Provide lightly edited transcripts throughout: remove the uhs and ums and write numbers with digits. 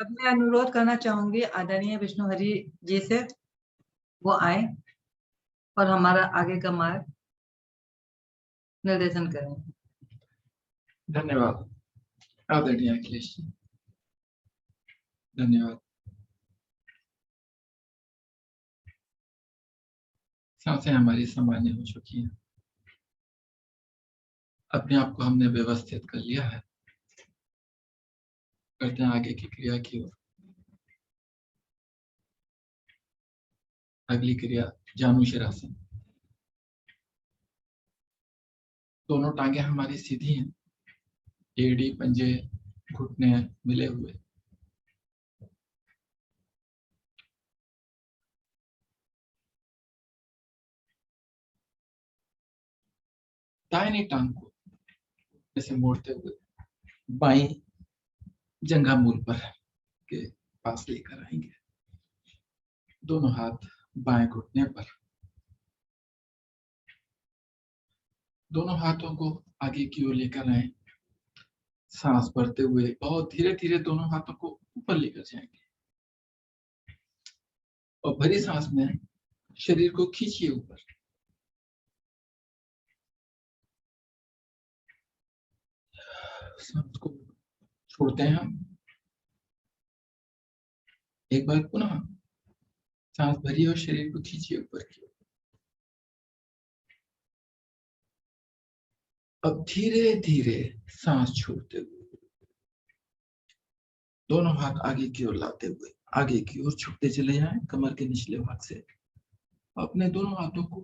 अब मैं अनुरोध करना चाहूंगी आदरणीय विष्णु हरि जी से, वो आए और हमारा आगे का मार्ग निर्देशन करें। धन्यवाद आदरणीय अखिलेश जी, धन्यवाद। सांसें हमारी सामान्य हो चुकी हैं, अपने आप को हमने व्यवस्थित कर लिया है। करते हैं आगे की क्रिया की ओर। अगली क्रिया जानु शिरासन। दोनों टांगे हमारी सीधी हैं, एड़ी पंजे घुटने मिले हुए। दाहिनी टांग को ऐसे मोड़ते हुए बाई जंघा मूल पर के पास लेकर आएंगे। दोनों हाथ बाएं घुटने पर, दोनों हाथों को आगे की ओर लेकर आए। सांस भरते हुए बहुत धीरे धीरे दोनों हाथों को ऊपर लेकर जाएंगे और भरी सांस में शरीर को खींचिए ऊपर। सांस को छोड़ते हैं हम। एक बार पुनः सांस भरिए और शरीर को खींचिए ऊपर की ओर। अब धीरे धीरे सांस छोड़ते हुए दोनों हाथ आगे की ओर लाते हुए आगे की ओर छूटते चले जाएं कमर के निचले भाग से। अपने दोनों हाथों को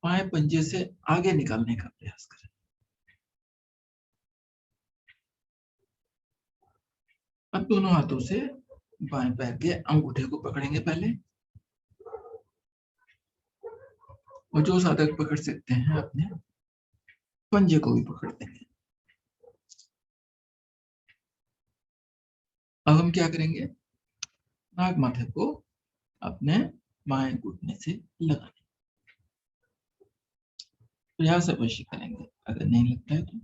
बाएं पंजे से आगे निकालने का प्रयास करें। अब दोनों हाथों से बाएं पैर के अंगूठे को पकड़ेंगे पहले, और जो साधक पकड़ सकते हैं अपने पंजे को भी पकड़ देंगे। अब हम क्या करेंगे, नाक माथे को अपने बाएं घुटने से लगाने प्रयास अवश्य करेंगे। अगर नहीं लगता है तो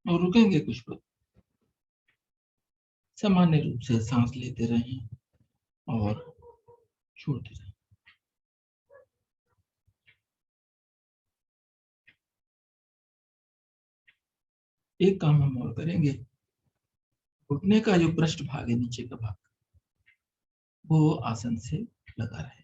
और रुकेंगे कुछ पल। सामान्य रूप से सांस लेते रहें और छोड़ते रहें। एक काम हम और करेंगे, घुटने का जो पृष्ठ भाग है, नीचे का भाग, वो आसन से लगा रहे।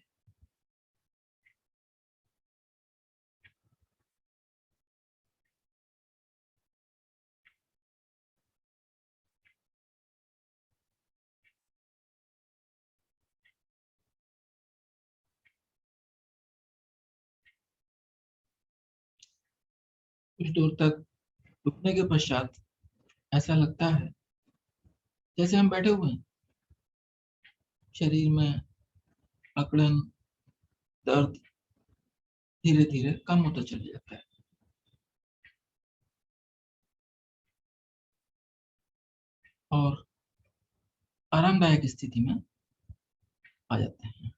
कुछ दूर तक रुकने के पश्चात ऐसा लगता है जैसे हम बैठे हुए हैं, शरीर में अकड़न दर्द धीरे धीरे कम होता चला जाता है और आरामदायक स्थिति में आ जाते हैं।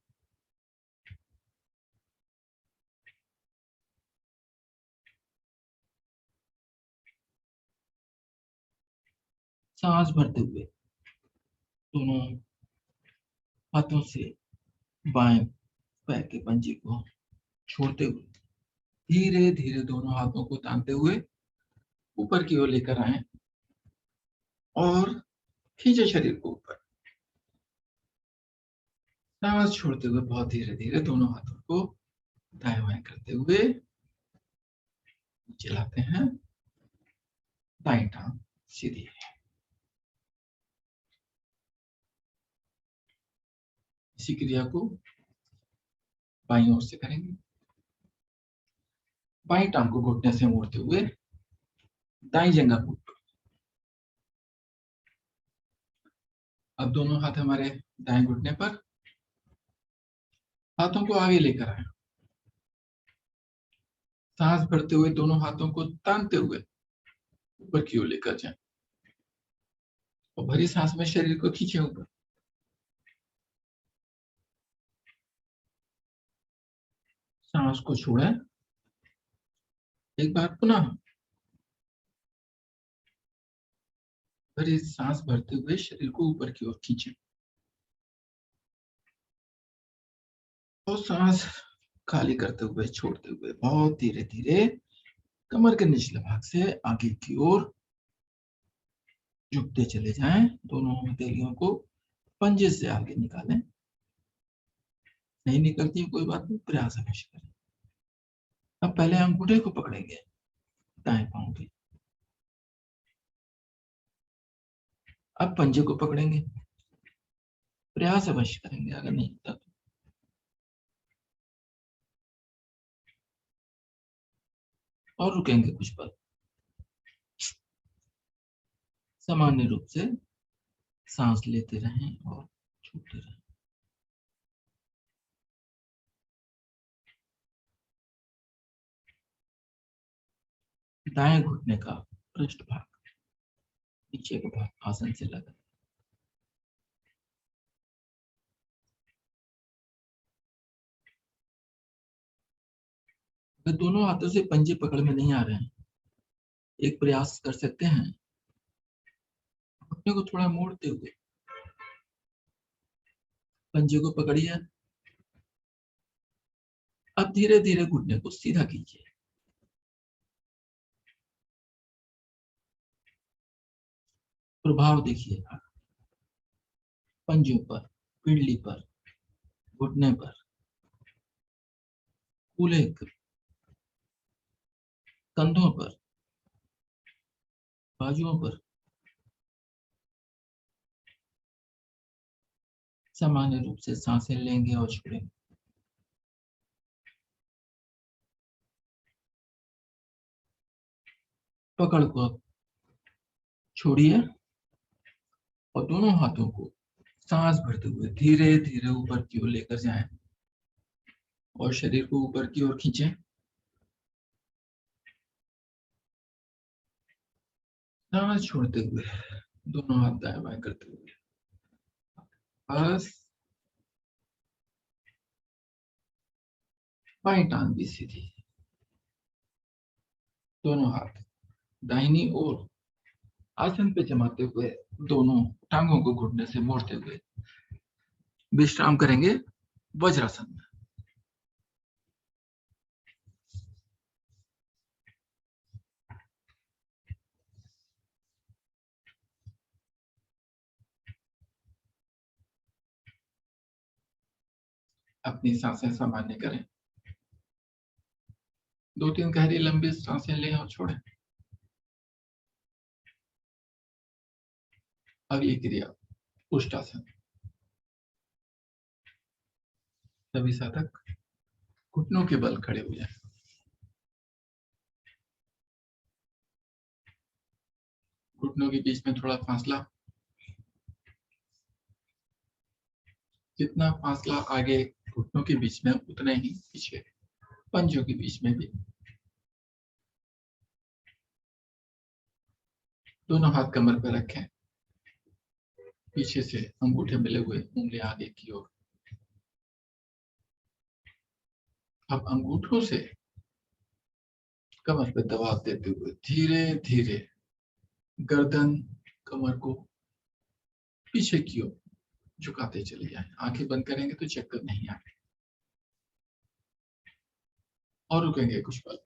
सांस भरते हुए दोनों हाथों से बाएं पैर के पंजे को छोड़ते हुए धीरे धीरे दोनों हाथों को तानते हुए ऊपर की ओर लेकर आए और खींचे शरीर को ऊपर। सांस छोड़ते हुए बहुत धीरे धीरे दोनों हाथों को दाएं बाएं करते हुए नीचे लाते हैं। दाएं टांग सीधी है। इसी क्रिया को बाईं ओर से करेंगे। बाईं टांग को घुटने से मोड़ते हुए दाईं जंघा पर। अब दोनों हाथ हमारे दाएं घुटने पर, हाथों को आगे लेकर आए। सांस भरते हुए दोनों हाथों को तानते हुए ऊपर की ओर लेकर जाएं और भरी सांस में शरीर को खींचे ऊपर। सांस को छोड़ें। एक बार पुनः फिर इस सांस भरते हुए शरीर को ऊपर की ओर खींचें और सांस खाली करते हुए छोड़ते हुए बहुत धीरे धीरे कमर के निचले भाग से आगे की ओर झुकते चले जाएं। दोनों हथेलियों को पंजे से आगे निकालें। नहीं निकलती कोई बात नहीं, प्रयास अवश्य करें। अब पहले अंगूठे को पकड़ेंगे दाएं पांव के, अब पंजे को पकड़ेंगे। प्रयास अवश्य करेंगे, अगर नहीं होता तो और रुकेंगे कुछ पल। सामान्य रूप से सांस लेते रहें और छोड़ते रहें। दाएं घुटने का पृष्ठ भाग नीचे का भाग आसन से लगा। अगर दोनों हाथों से पंजे पकड़ में नहीं आ रहे हैं, एक प्रयास कर सकते हैं, घुटने को थोड़ा मोड़ते हुए पंजे को पकड़िए। अब धीरे धीरे घुटने को सीधा कीजिए। प्रभाव देखिएगा पंजों पर, पिंडली पर, घुटने पर, कूल्हे कंधों पर, बाजुओं पर। सामान्य रूप से सांसें लेंगे और छोड़ेंगे। पकड़ को छोड़िए और दोनों हाथों को सांस भरते हुए धीरे धीरे ऊपर की ओर लेकर जाएं और शरीर को ऊपर की ओर खींचें। सांस छोड़ते हुए दोनों हाथ दाएं बाएं करते हुए बस। बाएं टांग भी सीधी, दोनों हाथ दाहिनी ओर आसन पे जमाते हुए दोनों टांगों को घुटने से मोड़ते हुए विश्राम करेंगे वज्रासन में। अपनी सांसें सामान्य करें। 2-3 गहरी लंबी सांसें लें और छोड़ें। अगली क्रिया उष्टासन। सभी साधक घुटनों के बल खड़े हो जाएं। घुटनों के बीच में थोड़ा फासला, जितना फासला आगे घुटनों के बीच में उतने ही पीछे पंजों के बीच में भी। दोनों हाथ कमर पर रखें, पीछे से अंगूठे मिले हुए, उंगलियां आगे की ओर। अब अंगूठों से कमर पर दबाव देते हुए धीरे धीरे गर्दन कमर को पीछे की ओर झुकाते चले जाएं। आंखें बंद करेंगे तो चक्कर नहीं आएंगे और रुकेंगे कुछ पल।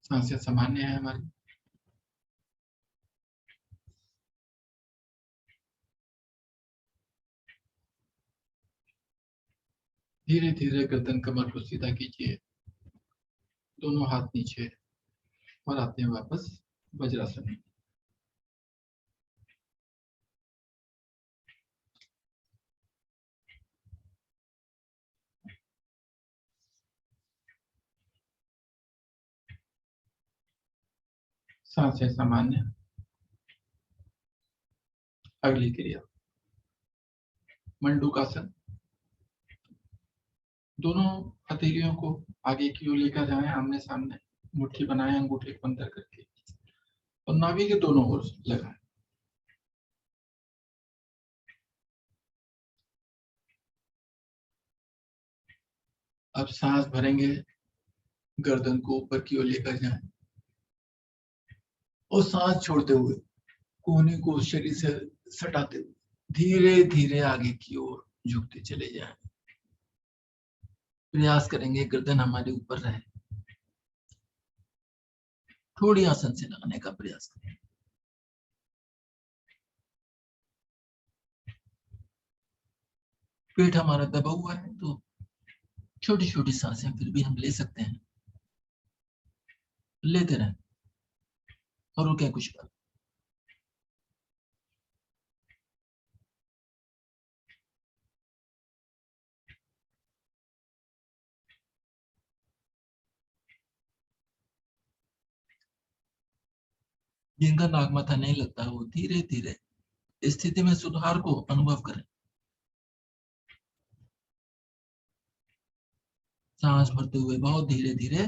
सांसें सामान्य है हमारी। धीरे धीरे गर्दन कमर को सीधा कीजिए, दोनों हाथ नीचे और आते हैं वापस वज्रासन में। सांसें सामान्य। अगली क्रिया मंडूकासन। दोनों हथेलियों को आगे की ओर लेकर जाएं, आमने सामने मुट्ठी बनाएं अंगूठे को अंदर करके और नाभि के दोनों ओर लगाएं। अब सांस भरेंगे, गर्दन को ऊपर की ओर लेकर जाएं और सांस छोड़ते हुए कोहनी को शरीर से सटाते हुए धीरे धीरे आगे की ओर झुकते चले जाएं। प्रयास करेंगे गर्दन हमारे ऊपर रहे। थोड़ी आसन से लगाने का प्रयास करें। पेट हमारा दबा हुआ है तो छोटी छोटी सांसें फिर भी हम ले सकते हैं। लेते रहें और रुके कुछ पल। जिनका नाक माथा नहीं लगता वो धीरे धीरे स्थिति में सुधार को अनुभव करें। सांस भरते हुए बहुत धीरे धीरे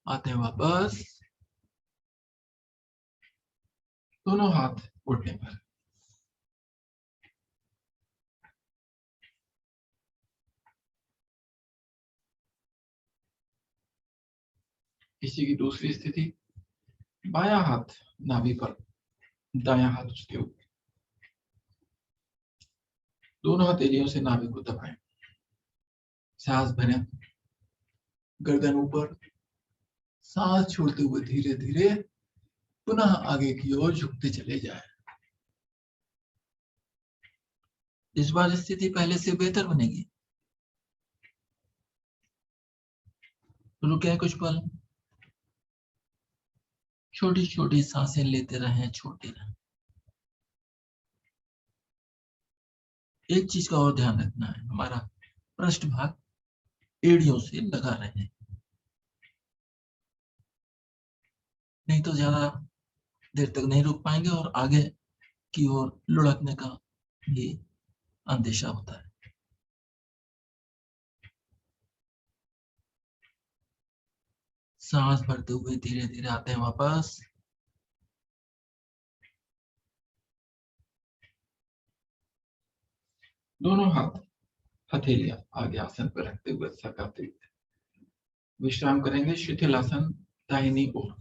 आते हैं वापस। दोनों हाथ घुटने पर। इसी की दूसरी स्थिति, बायां हाथ नाभि पर, दायां हाथ उसके ऊपर। दोनों हथेलियों से नाभि को दबाएं। सांस भरें, गर्दन ऊपर, सांस छोड़ते हुए धीरे धीरे पुनः आगे की ओर झुकते चले जाएं। इस बार स्थिति पहले से बेहतर बनेगी। रुके कुछ पल। छोटी छोटी सांसें लेते रहें, छोड़ते रहें। एक चीज का और ध्यान रखना है, हमारा पृष्ठ भाग एड़ियों से लगा रहे, नहीं तो ज्यादा देर तक नहीं रुक पाएंगे और आगे की ओर लुढ़कने का भी अंदेशा होता है। सांस भरते हुए धीरे धीरे आते हैं वापस। दोनों हाथ हथेलियां आगे आसन पर रखते हुए ऐसा करते हुए विश्राम करेंगे। शिथिल आसन दाहिनी ओर।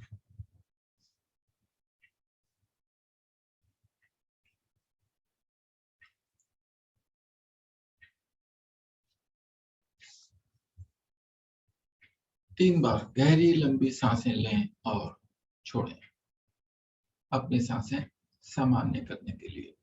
तीन बार गहरी लंबी सांसें लें और छोड़ें, अपनी सांसें सामान्य करने के लिए।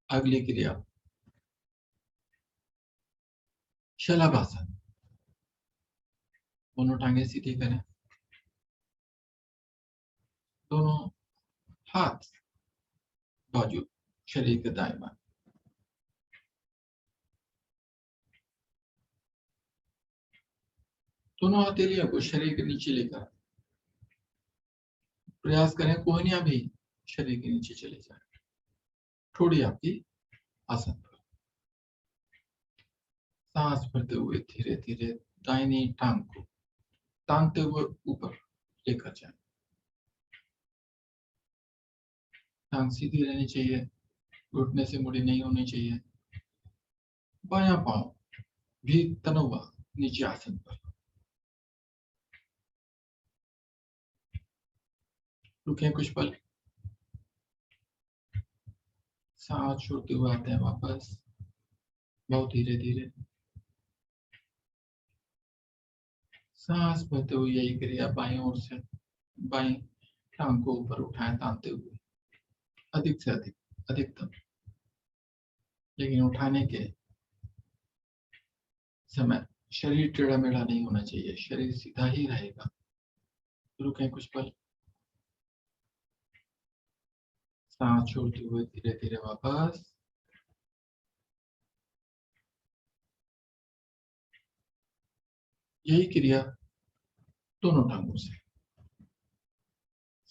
अगली क्रिया शलभासन। दोनों टांगे सीधी करें, दोनों हाथ बाजू शरीर के दाएं बाएं। दोनों हथेलियों को शरीर के नीचे लेकर प्रयास करें कोहनियां भी शरीर के नीचे चले जाए। थोड़ी आपकी आसन पर। सांस भरते हुए धीरे धीरे दाहिनी टांग को तानते हुए ऊपर लेकर जाएं। टांग सीधी रहनी चाहिए, घुटने से मुड़ी नहीं होनी चाहिए। बायां पांव भी तना हुआ नीचे आसन पर। रुकें कुछ पल। सांस छोड़ते हुए आते हैं वापस, बहुत धीरे धीरे। सांस भरते हुए यही क्रिया बाईं ओर से बाईं टांग को ऊपर उठाएं तानते हुए, अधिक से अधिक, अधिकतम। लेकिन उठाने के समय शरीर टेढ़ा मेढ़ा नहीं होना चाहिए, शरीर सीधा ही रहेगा। रुकें कुछ पल। सांस छोड़ते हुए धीरे धीरे वापस। यही क्रिया दोनों टांगों से।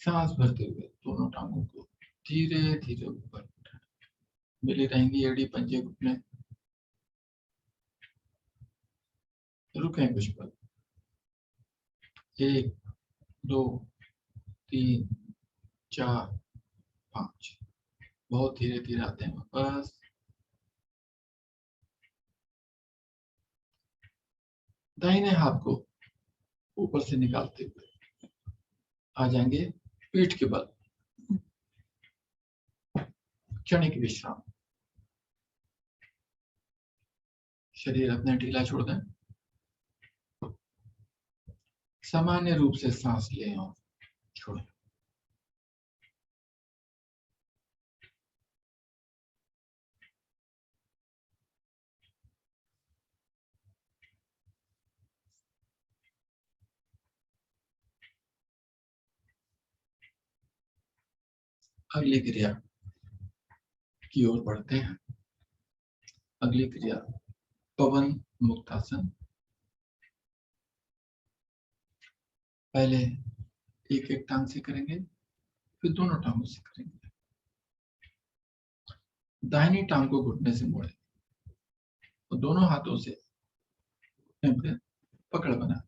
सांस भरते हुए दोनों टांगों को धीरे धीरे ऊपर उठाएं। मिली रहेंगी एड़ी पंजे घुटने। रुकें कुछ पल। 1 2 3 4 5। बहुत धीरे धीरे आते हैं वापस। दाहिने हाथ को ऊपर से निकालते हुए आ जाएंगे पीठ के बल। क्षणिक विश्राम। शरीर अपना ढीला छोड़ दें। सामान्य रूप से सांस लें और छोड़ें। अगली क्रिया की ओर बढ़ते हैं। अगली क्रिया पवन मुक्तासन। पहले एक एक टांग से करेंगे, फिर दोनों टांगों से करेंगे। दाहिनी टांग को घुटने से मोड़ें और दोनों हाथों से घुटने पे पकड़ बनाएं।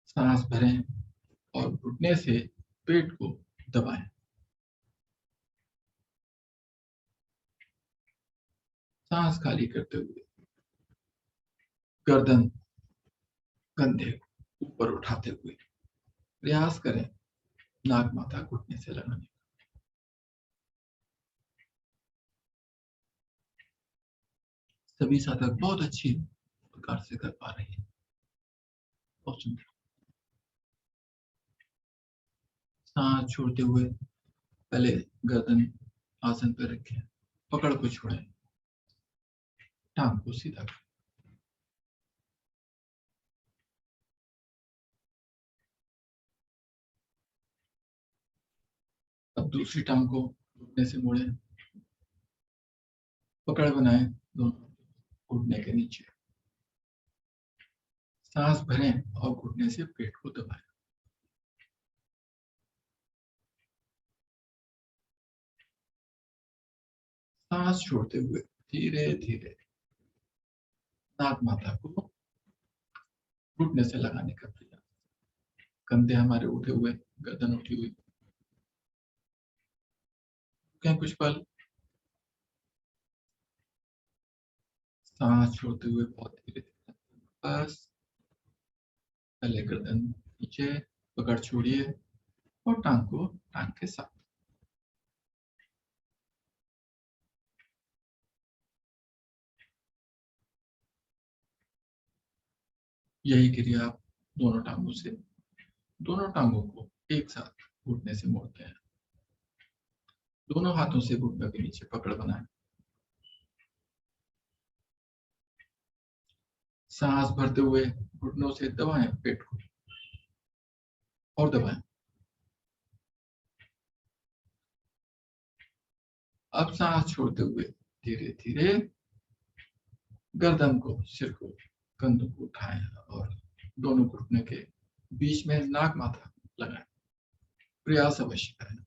सांस भरें और घुटने से पेट को दबाएं। सांस खाली करते हुए गर्दन कंधे ऊपर उठाते हुए प्रयास करें नाक माथा घुटने से लगाने। सभी साधक बहुत अच्छी प्रकार से कर पा रहे हैं। बहुत सुंदर। सांस छोड़ते हुए पहले गर्दन आसन पर रखें, पकड़ को छोड़ें, टांग को सीधा करें। अब दूसरी टांग को घुटने से मोड़ें, पकड़ बनाएं दोनों घुटने के नीचे। सांस भरें और घुटने से पेट को दबाएं। सांस छोड़ते हुए धीरे धीरे नाक माथा को घुटने से लगाने का प्रयास। कंधे हमारे उठे हुए, गर्दन उठी हुई। कुछ पल सांस छोड़ते हुए बहुत धीरे धीरे बस पहले गर्दन नीचे, पकड़ छोड़िए और टांग को टांग के साथ। यही क्रिया आप दोनों टांगों से, दोनों टांगों को एक साथ घुटने से मोड़ते हैं। दोनों हाथों से घुटनों के नीचे पकड़ बनाएं। सांस भरते हुए घुटनों से दबाएं पेट को और दबाएं। अब सांस छोड़ते हुए धीरे धीरे गर्दन को, सिर को, कंधों को उठाएं और दोनों घुटने के बीच में नाक माथा लगाएं। प्रयास अवश्य करें।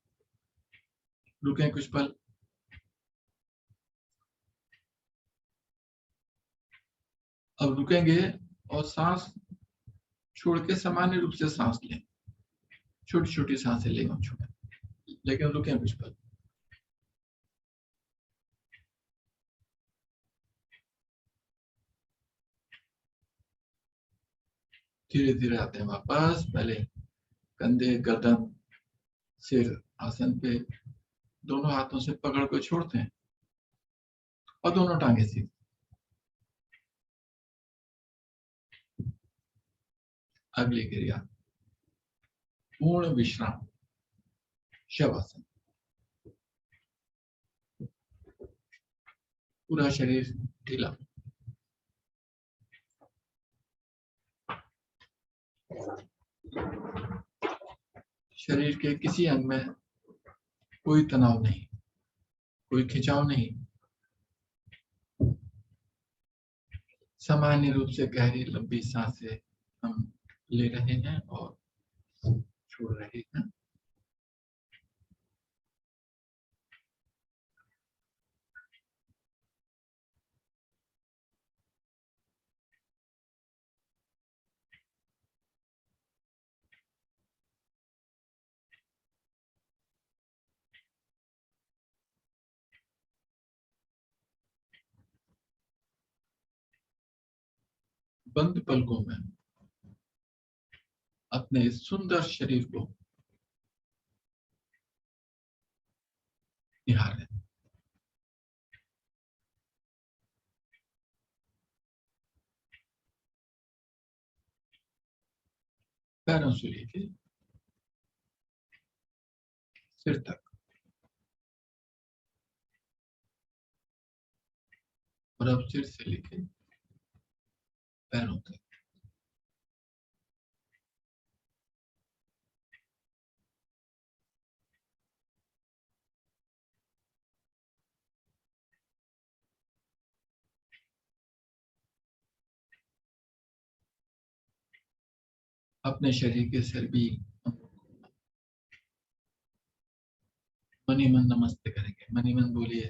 रुकें कुछ पल। अब रुकेंगे और सांस छोड़ के सामान्य रूप से सांस लें। छोटी छोटी सांसें लें और छोड़ें, लेकिन रुकें कुछ पल। धीरे धीरे आते हैं वापस। पहले कंधे, गर्दन, सिर आसन पे दोनों हाथों से पकड़ को छोड़ते हैं और दोनों टांगे सीधे। अगली क्रिया पूर्ण विश्राम शवासन। पूरा शरीर ढीला। शरीर के किसी अंग में कोई तनाव नहीं, कोई खिंचाव नहीं। सामान्य रूप से गहरी लंबी सांसें हम ले रहे हैं और छोड़ रहे हैं। बंद पलकों में अपने इस सुंदर शरीर को निहारें। पैरों से लेके सिर तक और अब सिर से लेके पैरों तक अपने शरीर के सभी मनी मन नमस्ते करेंगे। मनी मन बोलिए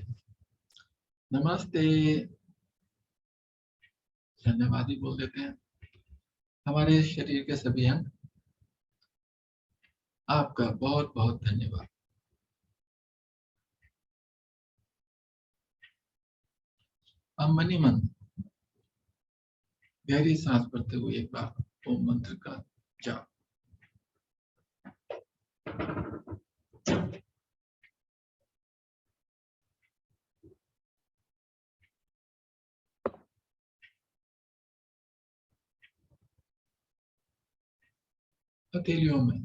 नमस्ते। धन्यवाद ही बोल देते हैं। हमारे शरीर के सभी अंग आपका बहुत बहुत धन्यवाद। अब मनी मन गहरी सांस भरते हुए एक बार ओम मंत्र का जाप। हथेलियों में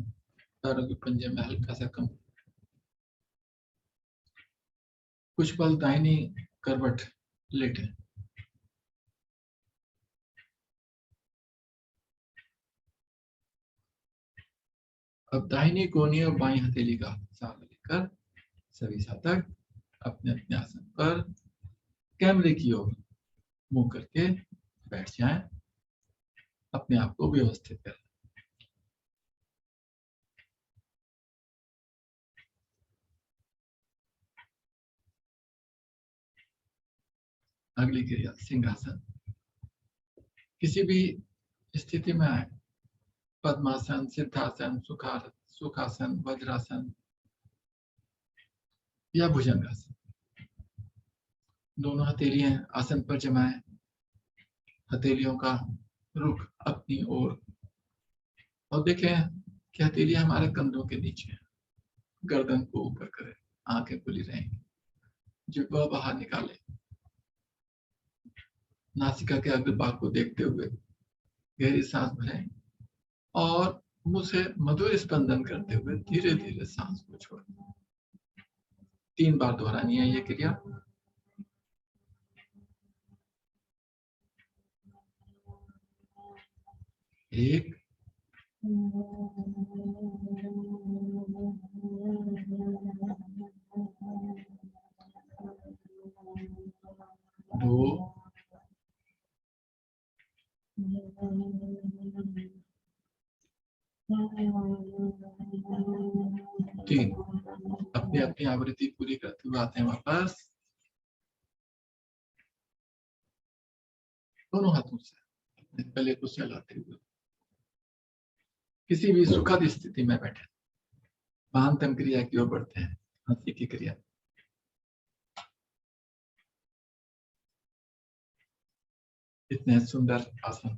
पैरों के पंजे में हल्का सा कम, कुछ पल दाहिनी करवट लेटे। अब दाहिनी कोहनी और बाईं हथेली का सहारा लेकर सभी साधक अपने अपने आसन पर कैमरे की ओर मुंह करके बैठ जाएं। अपने आप को व्यवस्थित करें। अगली क्रिया सिंहासन। किसी भी स्थिति में आए, पद्मासन, सिद्धासन, सुखासन, वज्रासन या भुजंगासन। दोनों हथेलियां आसन पर जमाएं। हथेलियों का रुख अपनी ओर और देखें कि हथेलियां हमारे कंधों के नीचे हैं। गर्दन को ऊपर करें, आंखें खुली रहेंगी, जिह्वा बाहर निकालें। नासिका के अग्रभाग को देखते हुए गहरी सांस भरें और मुंह से मधुर स्पंदन करते हुए धीरे धीरे सांस को छोड़ें। 3 बार दोहरानी है ये क्रिया। एक, दो, तीन। अपनी अपनी आवृत्ति पूरी करते हुए आते हैं वापस। दोनों हाथों से गले को सहलाते हुए किसी भी सुखद स्थिति में बैठे महानतम क्रिया की ओर बढ़ते हैं। हंसी की क्रिया। इतने सुंदर आसन,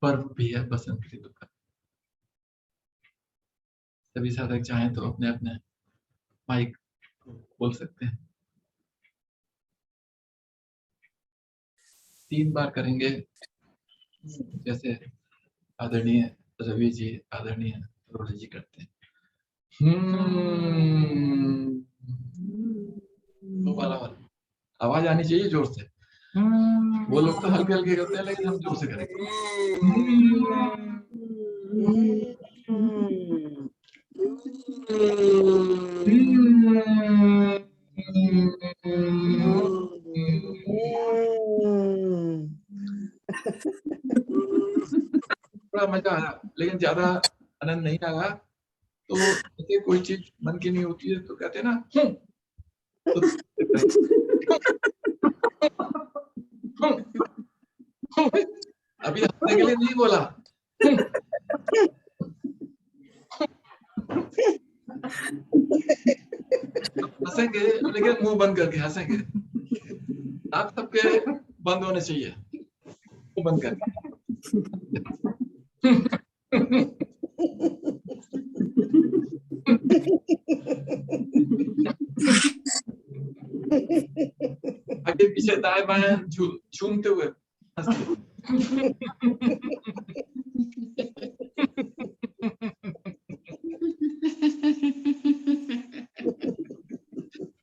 पर्व भी है बसंत ऋतु का। सभी साधक चाहें तो अपने अपने माइक बोल सकते हैं। 3 बार करेंगे, जैसे आदरणीय रवि जी, आदरणीय रोहित जी करते हैं। वाला आवाज आनी चाहिए जोर से। वो लोग तो हल्के हल्के करते हैं, लेकिन हम जोर से करेंगे। थोड़ा मजा आया, लेकिन ज्यादा आनंद नहीं आया। तो जैसे कोई चीज मन की नहीं होती है तो कहते हैं ना, तो अभी हंसने के लिए नहीं बोला। हंसेंगे लेकिन मुंह बंद करके हंसेंगे। आप सबके बंद होने चाहिए। मुंह बंद कर। आगे पीछे दाएं बाएं झूमते हुए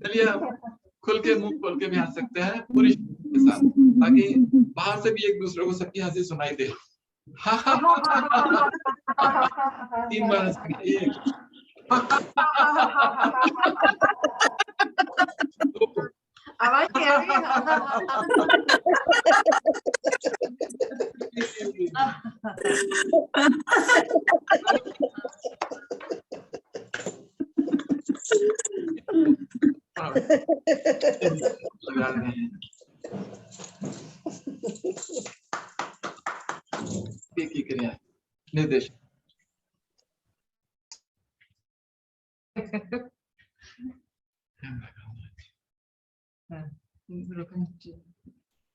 चलिए आप खुल के मुंह खोल के भी हंस सकते हैं पूरी के साथ, ताकि बाहर से भी एक दूसरे को सबकी हंसी सुनाई दे। 3 बार हंसिए। 1 2 आवाज नहीं आ रही लगा रहे हैं। की क्रिया निर्देश